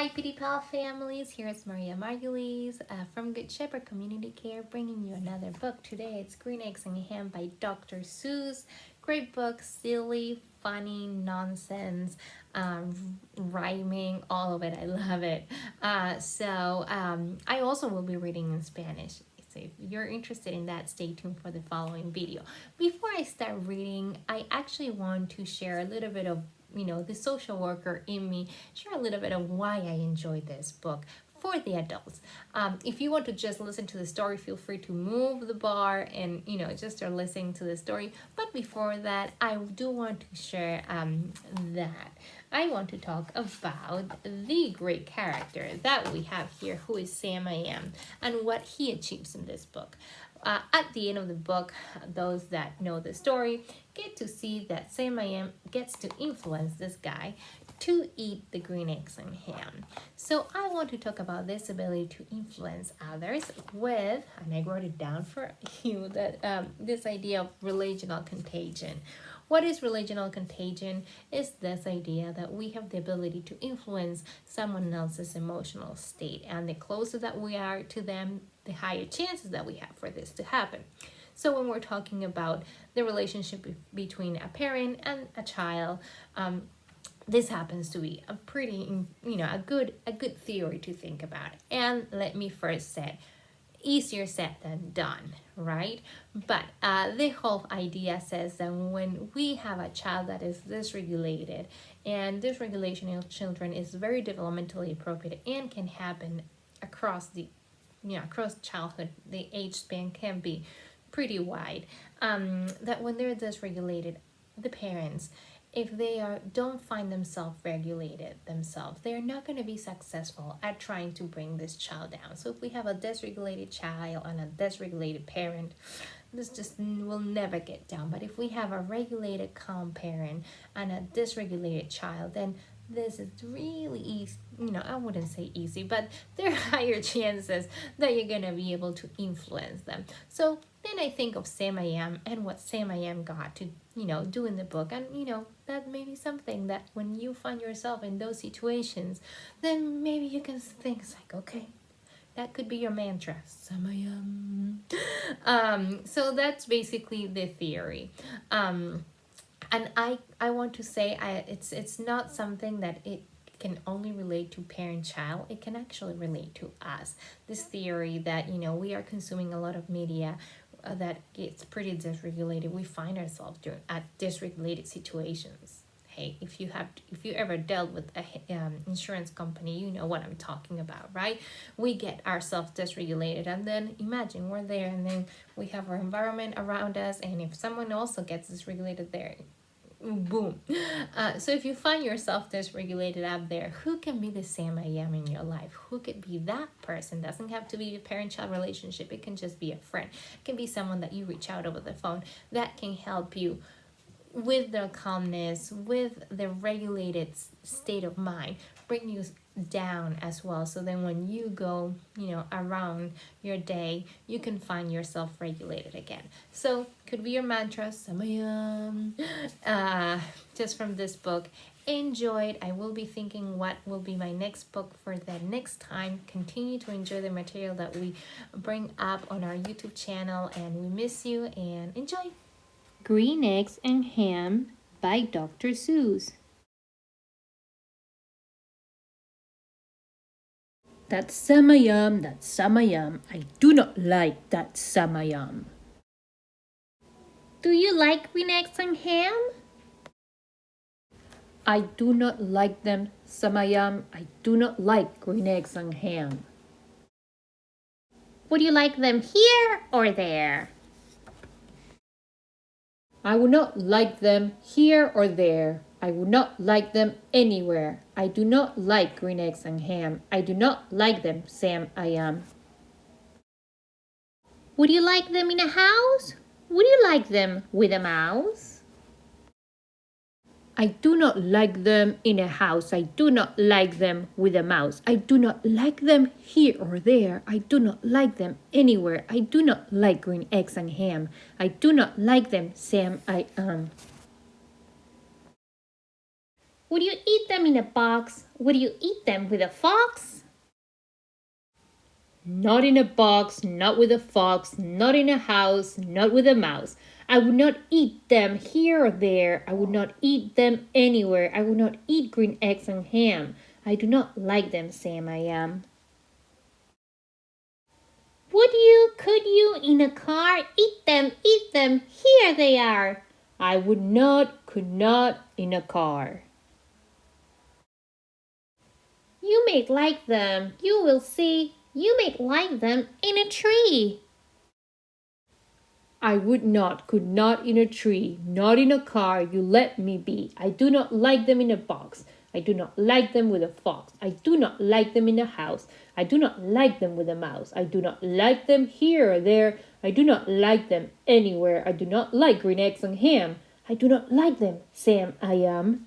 Hi Pedi Pal families, here's Maria Margulis from Good Shepherd Community Care bringing you another book. Today it's Green Eggs and Ham by Dr. Seuss. Great book, silly, funny, nonsense, rhyming, all of it. I love it. I also will be reading in Spanish. So if you're interested in that, stay tuned for the following video. Before I start reading, I actually want to share a little bit of the social worker in me, share a little bit of why I enjoyed this book for the adults. If you want to just listen to the story, feel free to move the bar and just start listening to the story. But before that, I do want to share that I want to talk about the great character that we have here, who is Sam I Am, and what he achieves in this book. At the end of the book, those that know the story get to see that Sam I Am gets to influence this guy to eat the green eggs and ham. So I want to talk about this ability to influence others with, and I wrote it down for you, that this idea of relational contagion. What is relational contagion? Is this idea that we have the ability to influence someone else's emotional state, and the closer that we are to them, the higher chances that we have for this to happen. So when we're talking about the relationship between a parent and a child, this happens to be a pretty, a good theory to think about. And let me first say, easier said than done, right? But the whole idea says that when we have a child that is dysregulated, and dysregulation in children is very developmentally appropriate and can happen across across childhood, the age span can be pretty wide, that when they're dysregulated, the parents, if they don't find themselves regulated themselves, they're not going to be successful at trying to bring this child down. So if we have a dysregulated child and a dysregulated parent, this just will never get down. But if we have a regulated, calm parent and a dysregulated child, then this is really easy. I wouldn't say easy, but there are higher chances that you're going to be able to influence them. So then I think of Sam I Am and what Sam I Am got to do in the book. And that may be something that when you find yourself in those situations, then maybe you can think, it's like, okay, that could be your mantra, Sam I Am. So that's basically the theory. And I want to say, it's not something that it can only relate to parent-child. It can actually relate to us. This theory that, we are consuming a lot of media that gets pretty dysregulated. We find ourselves at dysregulated situations. Hey, if you ever dealt with an insurance company, you know what I'm talking about, right? We get ourselves dysregulated, and then imagine we're there, and then we have our environment around us, and if someone also gets dysregulated there, boom. So if you find yourself dysregulated out there, who can be the Sam I Am in your life? Who could be that person? Doesn't have to be a parent-child relationship. It can just be a friend. It can be someone that you reach out over the phone that can help you with the calmness, with the regulated state of mind, bring you down as well. So then when you go, around your day, you can find yourself regulated again. So could be your mantra, Sam I Am, just from this book. Enjoyed. I will be thinking what will be my next book for the next time. Continue to enjoy the material that we bring up on our YouTube channel, and we miss you, and enjoy. Green Eggs and Ham by Dr. Seuss. That's Sam I Am, that's Sam I Am. I do not like that Sam I Am. Do you like green eggs and ham? I do not like them, Sam I Am. I do not like green eggs and ham. Would you like them here or there? I would not like them here or there. I would not like them anywhere. I do not like green eggs and ham. I do not like them, Sam I Am. Would you like them in a house? Would you like them with a mouse? I do not like them in a house. I do not like them with a mouse. I do not like them here or there. I do not like them anywhere. I do not like green eggs and ham. I do not like them, Sam I Am. Would you eat them in a box? Would you eat them with a fox? Not in a box, not with a fox, not in a house, not with a mouse. I would not eat them here or there. I would not eat them anywhere. I would not eat green eggs and ham. I do not like them, Sam, I am. Would you, could you, in a car, eat them, eat them, here they are. I would not, could not, in a car. You may like them, you will see. You may like them in a tree. I would not, could not in a tree, not in a car, you let me be. I do not like them in a box. I do not like them with a fox. I do not like them in a house. I do not like them with a mouse. I do not like them here or there. I do not like them anywhere. I do not like green eggs and ham. I do not like them, Sam, I am.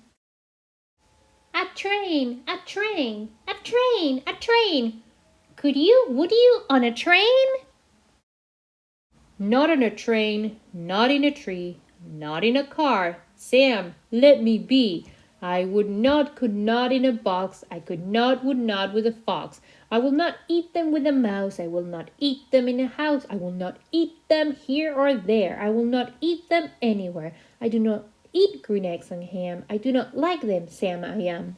A train, a train, a train, a train. Could you, would you, on a train? Not on a train, not in a tree, not in a car. Sam, let me be. I would not, could not in a box. I could not, would not with a fox. I will not eat them with a mouse. I will not eat them in a house. I will not eat them here or there. I will not eat them anywhere. I do not eat green eggs and ham. I do not like them, Sam, I am.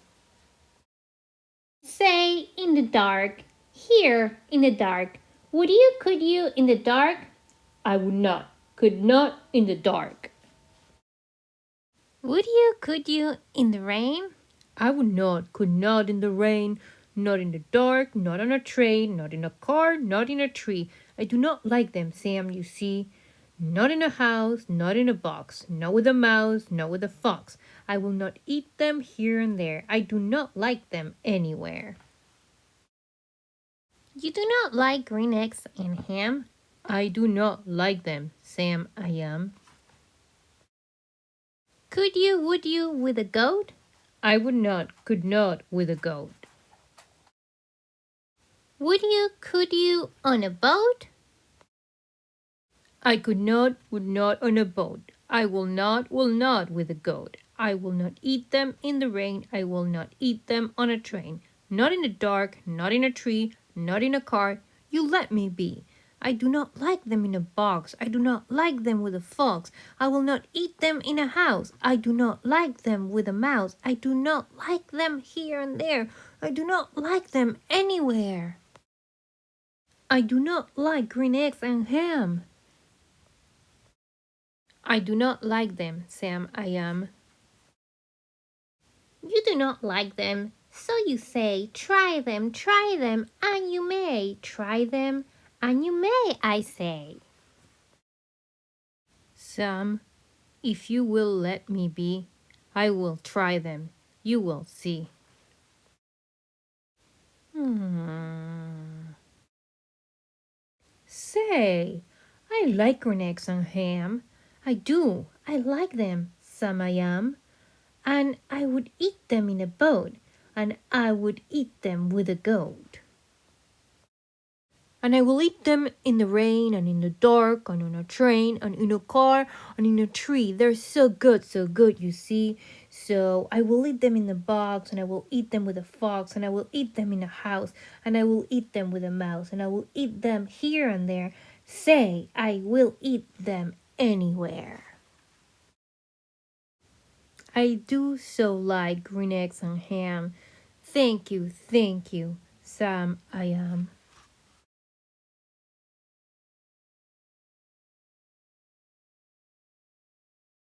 Say, in the dark, here, in the dark. Would you, could you, in the dark? I would not, could not in the dark. Would you, could you, in the rain? I would not, could not in the rain, not in the dark, not on a train, not in a car, not in a tree. I do not like them, Sam, you see. Not in a house, not in a box, not with a mouse, not with a fox. I will not eat them here and there. I do not like them anywhere. You do not like green eggs and ham? I do not like them, Sam, I am. Could you, would you, with a goat? I would not, could not with a goat. Would you, could you, on a boat? I could not, would not on a boat. I will not with a goat. I will not eat them in the rain. I will not eat them on a train. Not in the dark, not in a tree, not in a car. You let me be. I do not like them in a box. I do not like them with a fox. I will not eat them in a house. I do not like them with a mouse. I do not like them here and there. I do not like them anywhere. I do not like green eggs and ham. I do not like them, Sam, I am. You do not like them, so you say, try them, and you may. Try them, and you may, I say. Sam, if you will let me be, I will try them. You will see. Say, I like green eggs and ham. I do. I like them, Sam, I am. And I would eat them in a boat, and I would eat them with a goat. And I will eat them in the rain and in the dark and on a train and in a car and in a tree. They're so good, you see. So I will eat them in the box and I will eat them with a fox and I will eat them in a house and I will eat them with a mouse and I will eat them here and there. Say, I will eat them anywhere. I do so like green eggs and ham. Thank you, Sam, I am.